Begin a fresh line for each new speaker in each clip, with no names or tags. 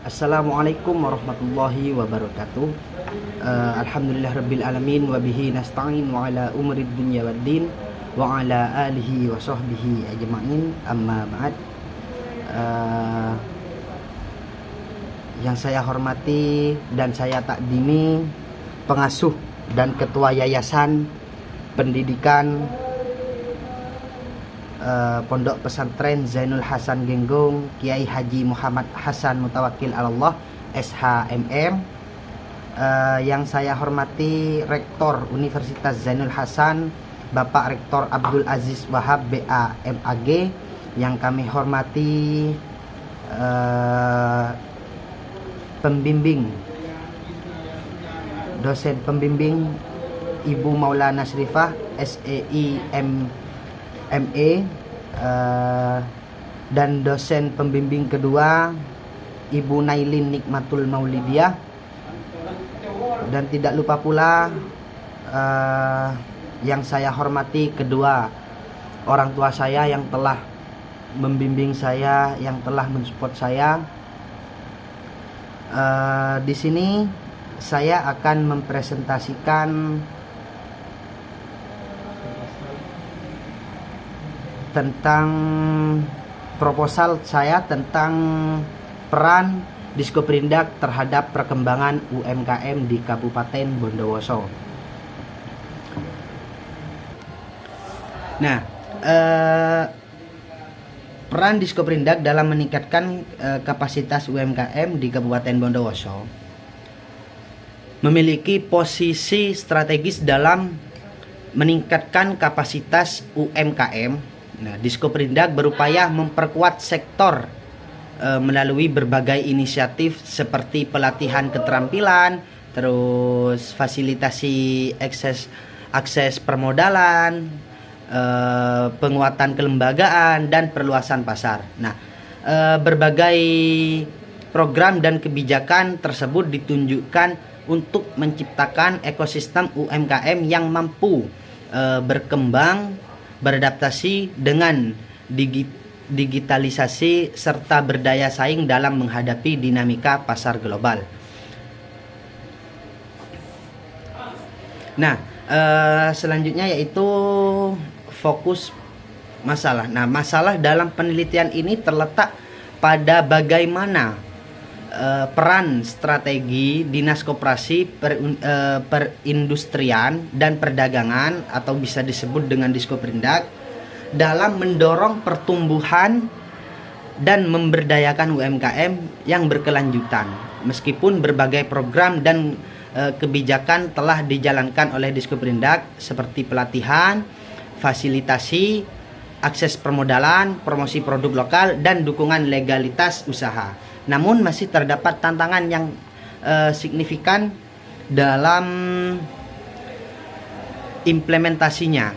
Assalamualaikum warahmatullahi wabarakatuh. Alhamdulillah rabbil alamin wa bihi nasta'in wa ala umrid dunya waddin wa ala alihi wa sahbihi ajma'in, amma ba'd. Yang saya hormati dan saya takdimi pengasuh dan ketua Yayasan Pendidikan Pondok Pesantren Zainul Hasan Genggong Kiai Haji Muhammad Hasan Mutawakkil Allah SHMM. Yang saya hormati Rektor Universitas Zainul Hasan Bapak Rektor Abdul Aziz Wahab BA MAG. Yang kami hormati pembimbing, dosen pembimbing Ibu Maulana Syrifah SEI ME, dan dosen pembimbing kedua Ibu Nailin Nikmatul Maulidiyah, dan tidak lupa pula yang saya hormati kedua orang tua saya yang telah membimbing saya, yang telah mensupport saya. Di sini saya akan mempresentasikan tentang proposal saya tentang peran Diskoperindak terhadap perkembangan UMKM di Kabupaten Bondowoso. Nah, peran Diskoperindak dalam meningkatkan kapasitas UMKM di Kabupaten Bondowoso memiliki posisi strategis dalam meningkatkan kapasitas UMKM. Nah, Diskoperindak berupaya memperkuat sektor melalui berbagai inisiatif seperti pelatihan keterampilan, terus fasilitasi akses permodalan, penguatan kelembagaan, dan perluasan pasar. Nah, berbagai program dan kebijakan tersebut ditunjukkan untuk menciptakan ekosistem UMKM yang mampu berkembang, beradaptasi dengan digitalisasi serta berdaya saing dalam menghadapi dinamika pasar global. Nah, selanjutnya yaitu fokus masalah. Nah, masalah dalam penelitian ini terletak pada bagaimana peran strategi Dinas Koperasi Perindustrian dan Perdagangan atau bisa disebut dengan Diskoperindak dalam mendorong pertumbuhan dan memberdayakan UMKM yang berkelanjutan. Meskipun berbagai program dan kebijakan telah dijalankan oleh Diskoperindak seperti pelatihan, fasilitasi, akses permodalan, promosi produk lokal, dan dukungan legalitas usaha. Namun masih terdapat tantangan yang signifikan dalam implementasinya.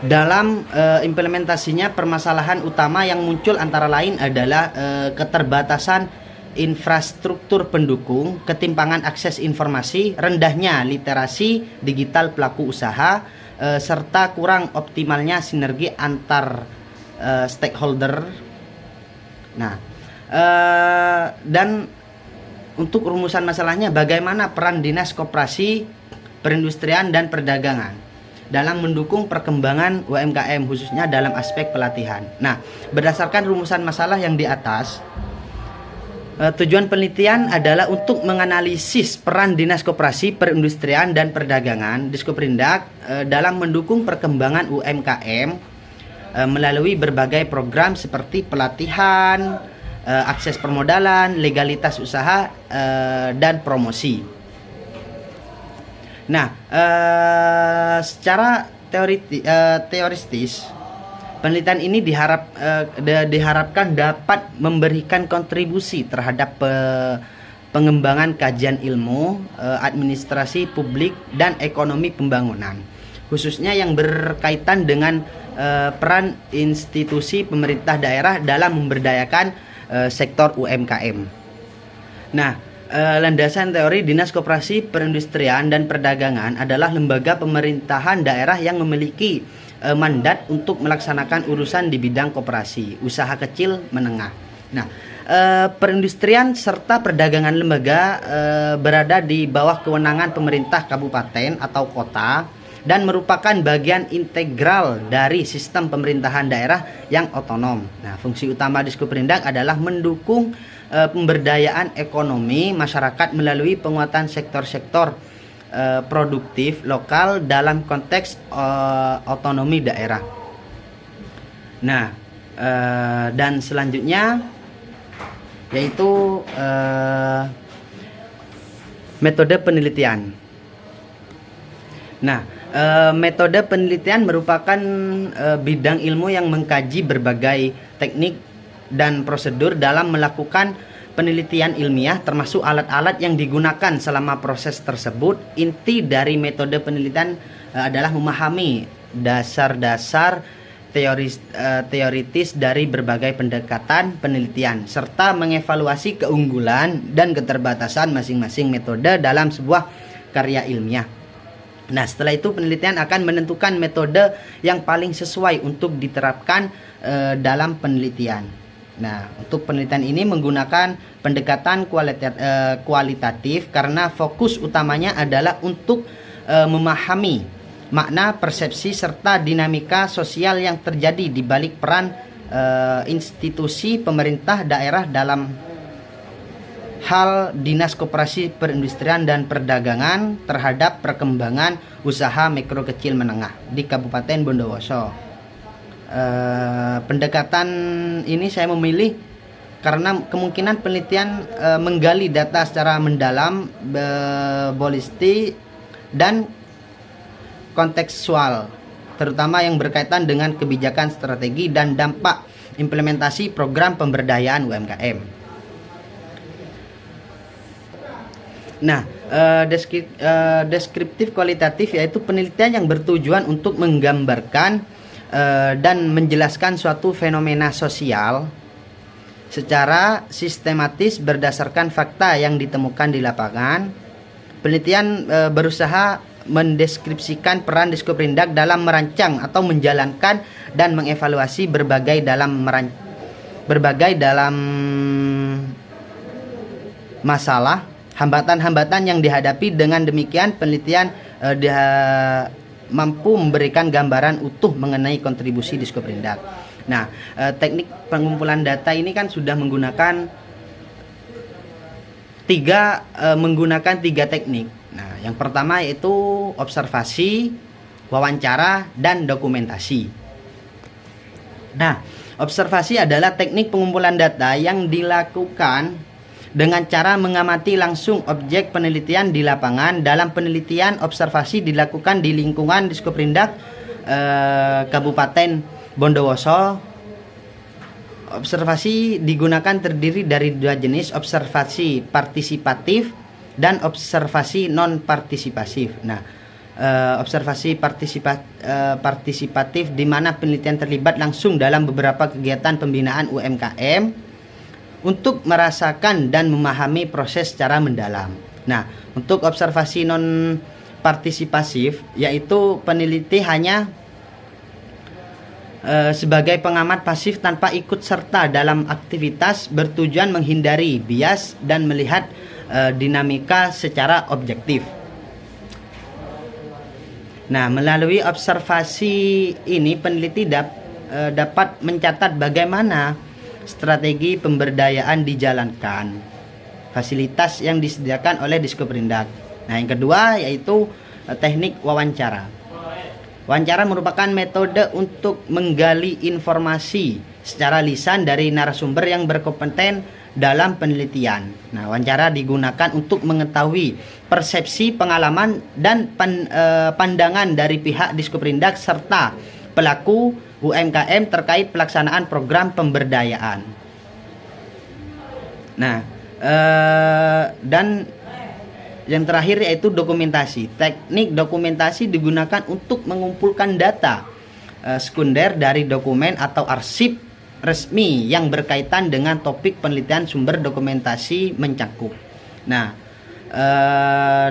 Dalam implementasinya, permasalahan utama yang muncul antara lain adalah keterbatasan infrastruktur pendukung, ketimpangan akses informasi, rendahnya literasi digital pelaku usaha, serta kurang optimalnya sinergi antar stakeholder. Nah, dan untuk rumusan masalahnya, bagaimana peran Dinas Koperasi Perindustrian dan Perdagangan dalam mendukung perkembangan UMKM khususnya dalam aspek pelatihan. Nah, berdasarkan rumusan masalah yang di atas, tujuan penelitian adalah untuk menganalisis peran Dinas Koperasi Perindustrian dan Perdagangan Diskoperindak dalam mendukung perkembangan UMKM melalui berbagai program seperti pelatihan, akses permodalan, legalitas usaha, dan promosi. Nah, secara teoristis, penelitian ini diharapkan dapat memberikan kontribusi terhadap pengembangan kajian ilmu, administrasi publik, dan ekonomi pembangunan, khususnya yang berkaitan dengan peran institusi pemerintah daerah dalam memberdayakan sektor UMKM. Nah, landasan teori Dinas Koperasi Perindustrian dan Perdagangan adalah lembaga pemerintahan daerah yang memiliki mandat untuk melaksanakan urusan di bidang koperasi, usaha kecil menengah. Nah, perindustrian serta perdagangan lembaga berada di bawah kewenangan pemerintah kabupaten atau kota dan merupakan bagian integral dari sistem pemerintahan daerah yang otonom. Nah, fungsi utama Diskoperindak adalah mendukung pemberdayaan ekonomi masyarakat melalui penguatan sektor-sektor produktif lokal dalam konteks otonomi daerah. Nah, dan selanjutnya yaitu metode penelitian. Nah, metode penelitian merupakan bidang ilmu yang mengkaji berbagai teknik dan prosedur dalam melakukan penelitian ilmiah, termasuk alat-alat yang digunakan selama proses tersebut. Inti dari metode penelitian adalah memahami dasar-dasar teoritis dari berbagai pendekatan penelitian serta mengevaluasi keunggulan dan keterbatasan masing-masing metode dalam sebuah karya ilmiah. Nah, setelah itu penelitian akan menentukan metode yang paling sesuai untuk diterapkan dalam penelitian. Nah, untuk penelitian ini menggunakan pendekatan kualitatif karena fokus utamanya adalah untuk memahami makna, persepsi, serta dinamika sosial yang terjadi di balik peran institusi pemerintah daerah dalam hal dinas koperasi perindustrian dan perdagangan terhadap perkembangan usaha mikro kecil menengah di Kabupaten Bondowoso. Pendekatan ini saya memilih karena kemungkinan penelitian menggali data secara mendalam, bolistik dan kontekstual, terutama yang berkaitan dengan kebijakan, strategi, dan dampak implementasi program pemberdayaan UMKM. Nah, deskriptif kualitatif yaitu penelitian yang bertujuan untuk menggambarkan dan menjelaskan suatu fenomena sosial secara sistematis berdasarkan fakta yang ditemukan di lapangan. Penelitian berusaha mendeskripsikan peran Diskoperindak dalam merancang atau menjalankan dan mengevaluasi berbagai dalam masalah, hambatan-hambatan yang dihadapi. Dengan demikian penelitian mampu memberikan gambaran utuh mengenai kontribusi Diskoperindak. Nah, teknik pengumpulan data ini kan sudah menggunakan tiga teknik. Nah, yang pertama yaitu observasi, wawancara, dan dokumentasi. Nah, observasi adalah teknik pengumpulan data yang dilakukan dengan cara mengamati langsung objek penelitian di lapangan. Dalam penelitian, observasi dilakukan di lingkungan Diskoperindak Kabupaten Bondowoso. Observasi digunakan terdiri dari dua jenis, observasi partisipatif dan observasi non partisipatif. Nah, observasi partisipatif di mana penelitian terlibat langsung dalam beberapa kegiatan pembinaan UMKM untuk merasakan dan memahami proses secara mendalam. Nah, untuk observasi non partisipatif yaitu peneliti hanya sebagai pengamat pasif tanpa ikut serta dalam aktivitas, bertujuan menghindari bias dan melihat dinamika secara objektif. Nah, melalui observasi ini peneliti dapat mencatat bagaimana strategi pemberdayaan dijalankan, fasilitas yang disediakan oleh Diskoperindak. Nah, yang kedua yaitu teknik wawancara. Wawancara merupakan metode untuk menggali informasi secara lisan dari narasumber yang berkompeten dalam penelitian. Nah, wawancara digunakan untuk mengetahui persepsi, pengalaman, dan pandangan dari pihak Diskoperindak serta pelaku UMKM terkait pelaksanaan program pemberdayaan. Nah, dan yang terakhir yaitu dokumentasi. Teknik dokumentasi digunakan untuk mengumpulkan data sekunder dari dokumen atau arsip resmi yang berkaitan dengan topik penelitian. Sumber dokumentasi mencakup. Nah,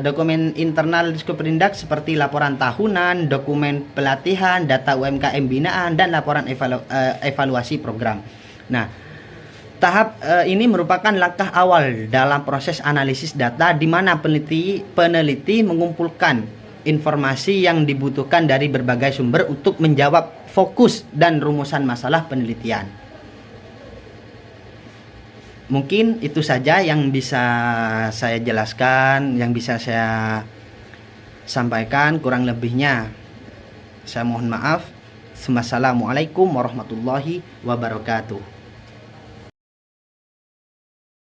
dokumen internal Diskoperindak seperti laporan tahunan, dokumen pelatihan, data UMKM binaan, dan laporan evaluasi program. Nah, Tahap ini merupakan langkah awal dalam proses analisis data di mana peneliti mengumpulkan informasi yang dibutuhkan dari berbagai sumber untuk menjawab fokus dan rumusan masalah penelitian. Mungkin itu saja yang bisa saya jelaskan, yang bisa saya sampaikan. Kurang lebihnya saya mohon maaf. Wassalamualaikum warahmatullahi wabarakatuh.